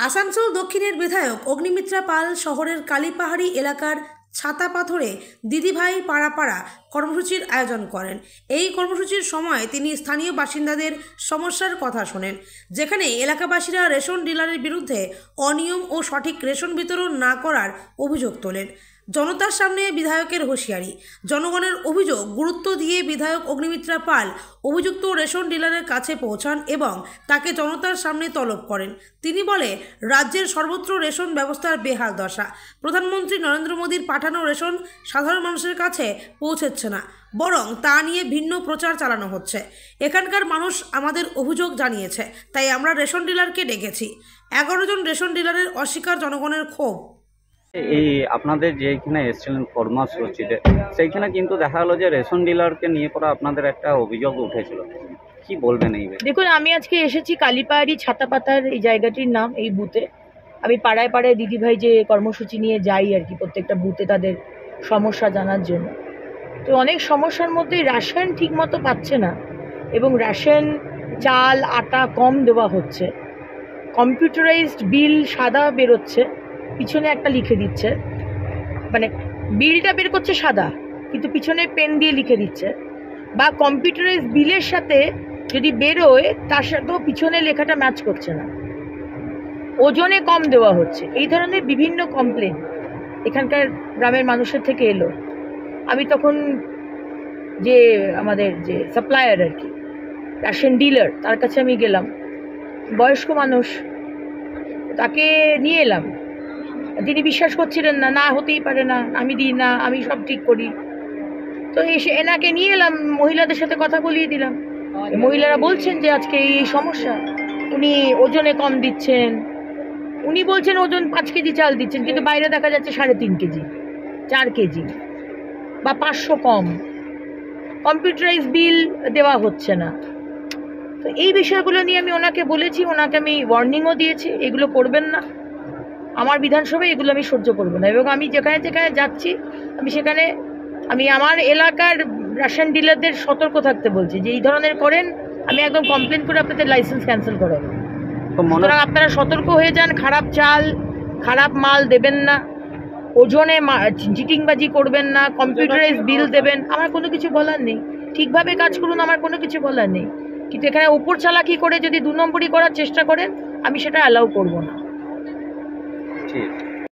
আসানসোল দক্ষিণের বিধায়ক অগ্নিমিত্রা পাল শহরের কালীপাহাড়ি এলাকার ছাতা পাথরে দিদিভাই পাড়া পাড়া কর্মসূচির আয়োজন করেন। এই কর্মসূচির সময় তিনি স্থানীয় বাসিন্দাদের সমস্যার কথা শোনেন, যেখানে এলাকাবাসীরা রেশন ডিলারের বিরুদ্ধে অনিয়ম ও সঠিক রেশন বিতরণ না করার অভিযোগ তোলেন। জনতার সামনে বিধায়কের হুঁশিয়ারি। জনগণের অভিযোগ গুরুত্ব দিয়ে বিধায়ক অগ্নিমিত্রা পাল অভিযুক্ত রেশন ডিলারের কাছে পৌঁছান এবং তাকে জনতার সামনে তলব করেন। তিনি বলে, রাজ্যের সর্বত্র রেশন ব্যবস্থার বেহাল দশা। প্রধানমন্ত্রী নরেন্দ্র মোদীর পাঠানো রেশন সাধারণ মানুষের কাছে পৌঁছচ্ছে না, বরং তা নিয়ে ভিন্ন প্রচার চালানো হচ্ছে। এখানকার মানুষ আমাদের অভিযোগ জানিয়েছে, তাই আমরা রেশন ডিলারকে ডেকেছি। 11 জন রেশন ডিলারের অস্বীকার জনগণের ক্ষোভ। এই আপনাদের যেখানে এসেছিলেন কর্মসূচিতে, সেইখানে কিন্তু দেখা গেল যে রেশন ডিলারকে নিয়ে পরে আপনাদের একটা অভিযোগ উঠেছিল, কি বলবেন এই? দেখুন, আমি আজকে এসেছি কালীপাহাড়ি ছাতাপাতার এই জায়গাটির নাম, এই বুথে আমি পাড়ায় পাড়ায় দিদিভাই যে কর্মসূচি নিয়ে যাই আর কি, প্রত্যেকটা বুথে তাদের সমস্যা জানার জন্য। তো অনেক সমস্যার মধ্যে রেশন ঠিক মতো পাচ্ছে না, এবং রেশন চাল আটা কম দেওয়া হচ্ছে। কম্পিউটারাইজড বিল সাদা বেরোচ্ছে, পিছনে একটা লিখে দিচ্ছে, মানে বিলটা বের করছে সাদা কিন্তু পিছনে পেন দিয়ে লিখে দিচ্ছে, বা কম্পিউটারাইজড বিলের সাথে যদি বেরোয় তার সাথেও পিছনে লেখাটা ম্যাচ করছে না, ওজনে কম দেওয়া হচ্ছে। এই ধরনের বিভিন্ন কমপ্লেন এখানকার গ্রামের মানুষের থেকে এলো। আমি তখন যে আমাদের যে সাপ্লায়ার আর কি, রেশন ডিলার, তার কাছে আমি গেলাম। বয়স্ক মানুষ, তাকে নিয়ে এলাম। তিনি বিশ্বাস করছিলেন না, না হতেই পারে না, আমি দিই না, আমি সব ঠিক করি। তো এনাকে নিয়ে এলাম, মহিলাদের সাথে কথা বলিয়ে দিলাম। মহিলারা বলছেন যে আজকে এই সমস্যা, উনি ওজনে কম দিচ্ছেন। উনি বলছেন ওজন 5 কেজি চাল দিচ্ছেন, কিন্তু বাইরে দেখা যাচ্ছে 3.5 কেজি 4 কেজি বা 500 কম। কম্পিউটারাইজ বিল দেওয়া হচ্ছে না। তো এই বিষয়গুলো নিয়ে আমি ওনাকে বলেছি, ওনাকে আমি ওয়ার্নিংও দিয়েছি, এগুলো করবেন না। আমার বিধানসভায় এগুলো আমি সহ্য করবো না, এবং আমি যেখানে যেখানে যাচ্ছি আমি সেখানে আমি আমার এলাকার রেশন ডিলারদের সতর্ক থাকতে বলছি যে এই ধরনের করেন আমি একদম কমপ্লেন করে আপনাদের লাইসেন্স ক্যান্সেল করাবো। সুতরাং আপনারা সতর্ক হয়ে যান, খারাপ চাল খারাপ মাল দেবেন না, ওজনে চিটিংবাজি করবেন না, কম্পিউটারাইজ বিল দেবেন। আমার কোনো কিছু বলার নেই, ঠিকভাবে কাজ করুন, আমার কোনো কিছু বলার নেই। কিন্তু এখানে উপর চালাকি করে যদি 2 নম্বরই করার চেষ্টা করেন, আমি সেটা অ্যালাউ করবো না। ঠিক।